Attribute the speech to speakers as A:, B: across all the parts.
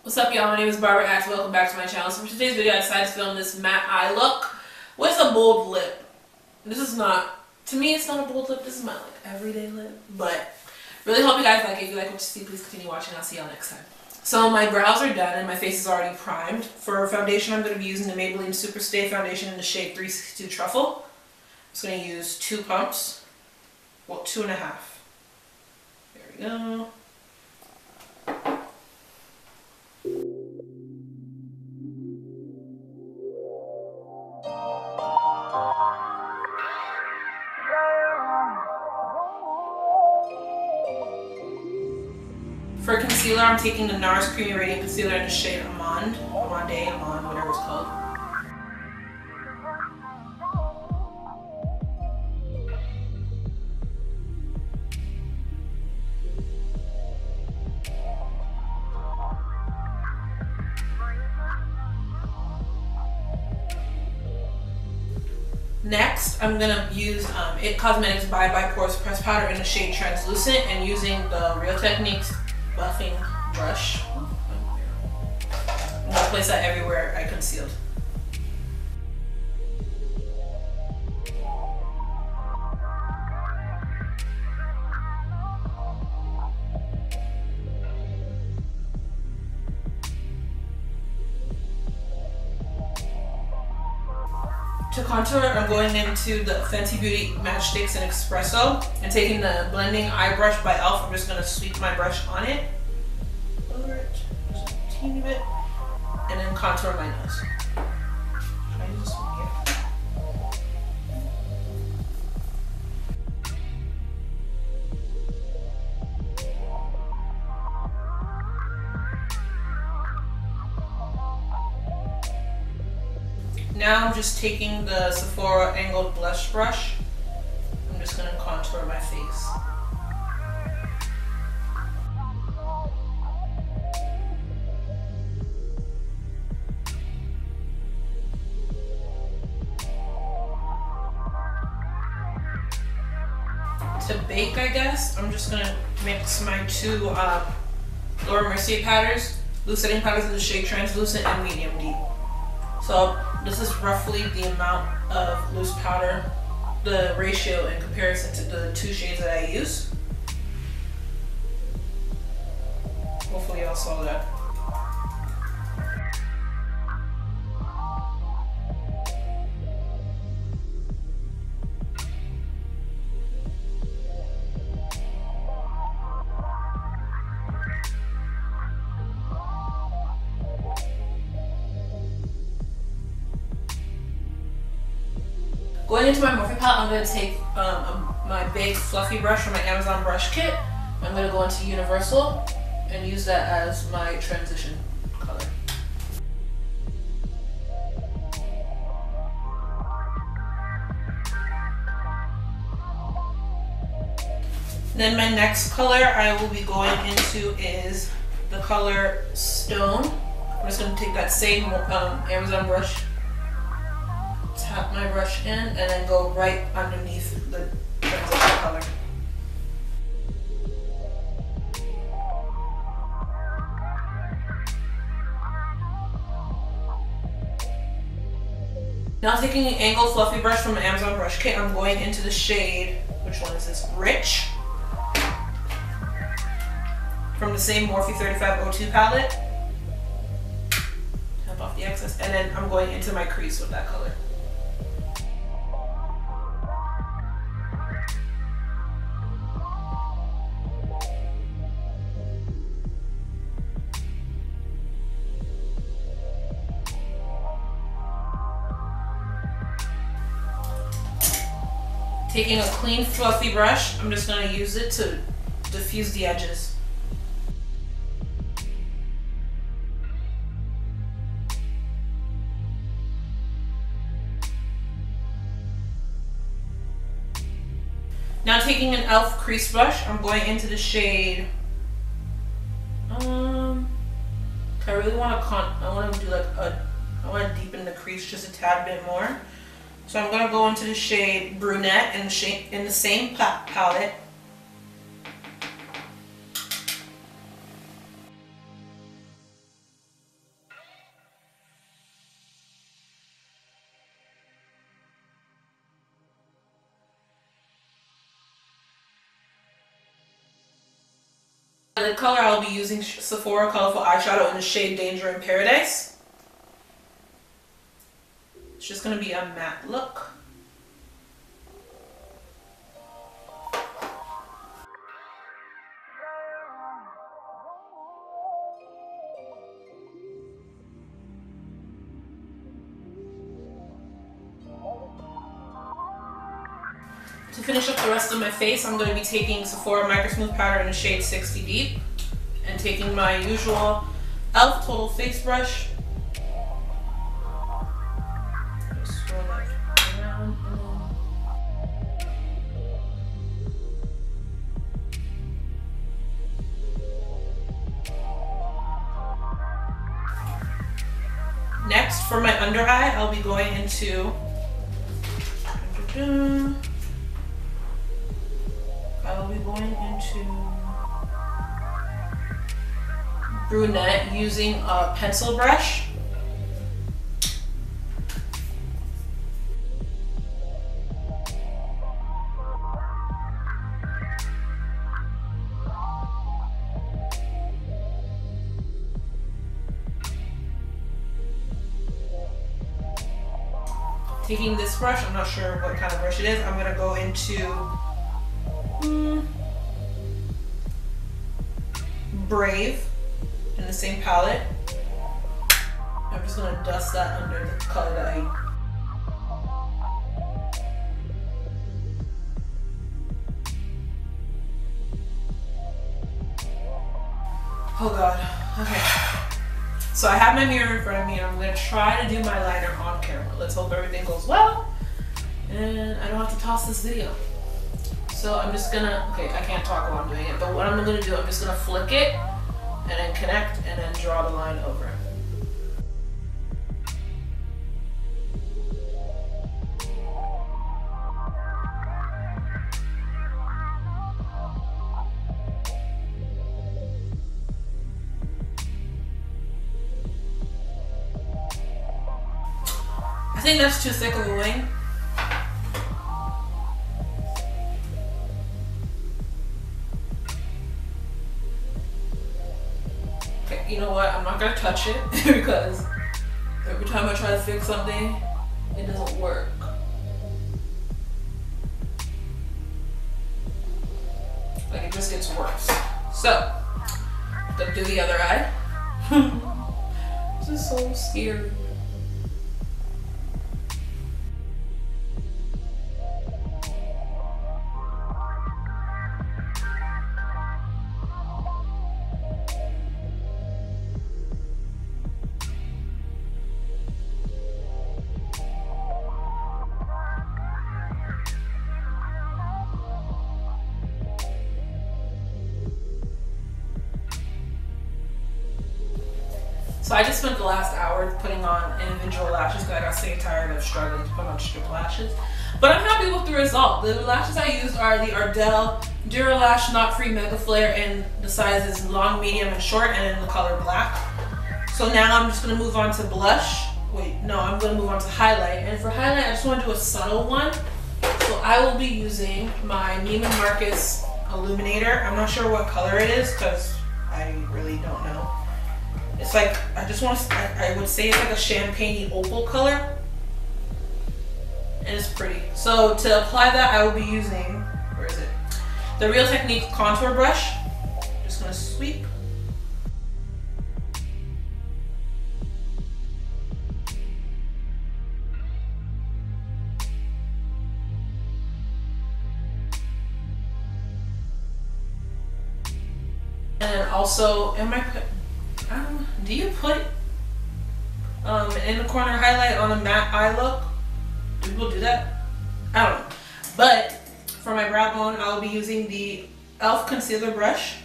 A: What's up, y'all? My name is Barbara Ash. Welcome back to my channel. So for today's video, I decided to film this matte eye look with a bold lip. This is not, to me, it's not a bold lip. This is my everyday lip. But really hope you guys like it. If you like what you see, please continue watching. I'll see y'all next time. So my brows are done and my face is already primed. For foundation, I'm going to be using the Maybelline Superstay foundation in the shade 362 Truffle. I'm just going to use 2 pumps. Well, 2.5. There we go. For concealer, I'm taking the NARS Creamy Radiant Concealer in the shade Amande, whatever it's called. Next, I'm going to use Cosmetic's Bye Bye Pores Press Powder in the shade Translucent and using the Real Techniques buffing brush. I'm going to place that everywhere I concealed. To contour, I'm going into the Fenty Beauty Matchstix and Espresso and taking the blending eye brush by e.l.f. I'm just going to sweep my brush on it, just a teeny bit, and then contour my nose. Try to use this one here. Now I'm just taking the SEPHORA angled blush brush. I'm just going to contour my face. To bake, I guess, I'm just going to mix my 2 Laura Mercier powders, loose setting powders in the shade Translucent and Medium Deep. So this is roughly the amount of loose powder, the ratio in comparison to the 2 shades that I use. Hopefully y'all saw that. Going into my Morphe palette, I'm going to take my big fluffy brush from my Amazon brush kit. I'm going to go into Universal and use that as my transition color. Then my next color I will be going into is the color Stone. I'm just going to take that same Amazon brush, tap my brush in, and then go right underneath the transition color. Now taking an angled fluffy brush from an Amazon brush kit, I'm going into the shade, which one is this? Rich. From the same Morphe 3502 palette. Tap off the excess, and then I'm going into my crease with that color. Taking a clean fluffy brush, I'm just going to use it to diffuse the edges. Now taking an e.l.f. crease brush, I'm going into the shade. I really want to do like I want to deepen the crease just a tad bit more. So I'm going to go into the shade Brunette in the same palette. lid color, I'll be using Sephora Colorful Eyeshadow in the shade Danger in Paradise. It's just going to be a matte look. To finish up the rest of my face, I'm going to be taking Sephora Micro Smooth Powder in the shade 60 Deep and taking my usual e.l.f. Total Face Brush. Just swirl that around. Next, for my under eye, I'll be going into brunette using a pencil brush. Taking this brush, I'm not sure what kind of brush it is, I'm going to go into Brave in the same palette. I'm just going to dust that under the color that Oh god, okay. So I have my mirror in front of me and I'm going to try to do my liner on camera. Let's hope everything goes well and I don't have to toss this video. So I'm just gonna, okay, I can't talk while I'm doing it, but what I'm gonna do, I'm just gonna flick it and then connect and then draw the line over. I think that's too thick of a wing. You know what, I'm not gonna touch it because every time I try to fix something, it doesn't work. Like, it just gets worse. So, I'm gonna do the other eye. This is so scary. So I just spent the last hour putting on individual lashes because I got sick and tired of struggling to put on strip lashes. But I'm happy with the result. The lashes I used are the Ardell Duralash Knot Free Mega Flare in the sizes long, medium, and short, and in the color black. So now I'm just going to move on to blush. Wait, no, I'm going to move on to highlight. And for highlight, I just want to do a subtle one. So I will be using my Neiman Marcus Illuminator. I'm not sure what color it is because I really don't know. It's like, I would say it's like a champagne opal color. And it's pretty. So to apply that, I will be using, where is it? The Real Technique contour brush. Just gonna sweep. And then also, do you put in the corner highlight on a matte eye look? Do people do that? I don't know. But for my brow bone, I'll be using the e.l.f. concealer brush.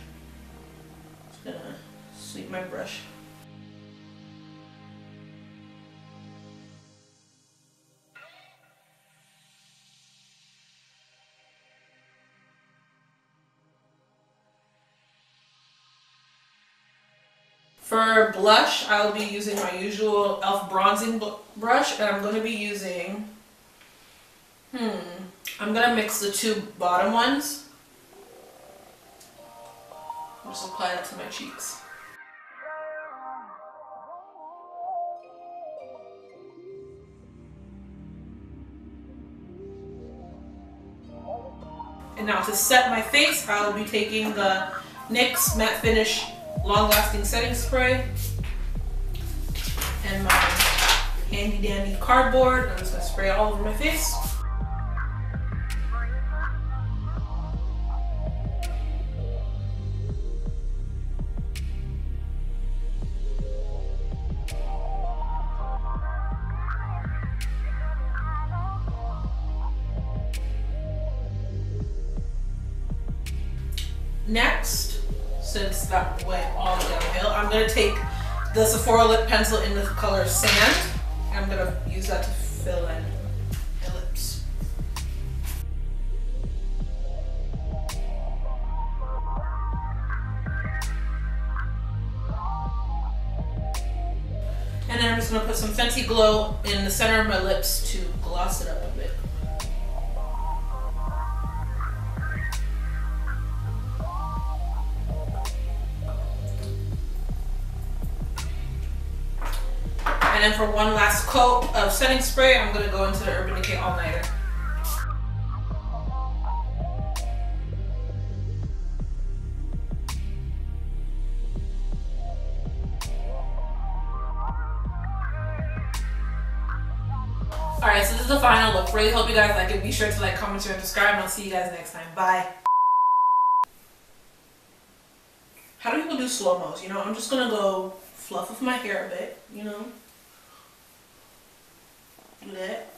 A: Just gonna sweep my brush. For blush, I'll be using my usual e.l.f. bronzing brush, and I'm going to be using, I'm going to mix the two bottom ones Just apply it to my cheeks. And now to set my face, I will be taking the NYX Matte Finish Long Lasting Setting Spray and my handy dandy cardboard. I'm just gonna spray it all over my face. Next, since that went all downhill, I'm going to take the Sephora lip pencil in the color Sand. And I'm going to use that to fill in my lips. And then I'm just going to put some Fenty Glow in the center of my lips to gloss it up a bit. And then for one last coat of setting spray, I'm going to go into the Urban Decay All Nighter. Alright, so this is the final look. Really hope you guys like it. Be sure to like, comment, share, and subscribe, and I'll see you guys next time. Bye. How do people do slow-mos? You know, I'm just going to go fluff with my hair a bit, you know. Do that,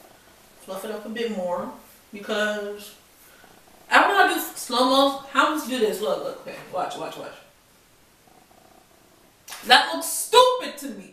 A: fluff it up a bit more, because I don't know how to do slow-mos. How does do this? Look, okay, watch. That looks stupid to me.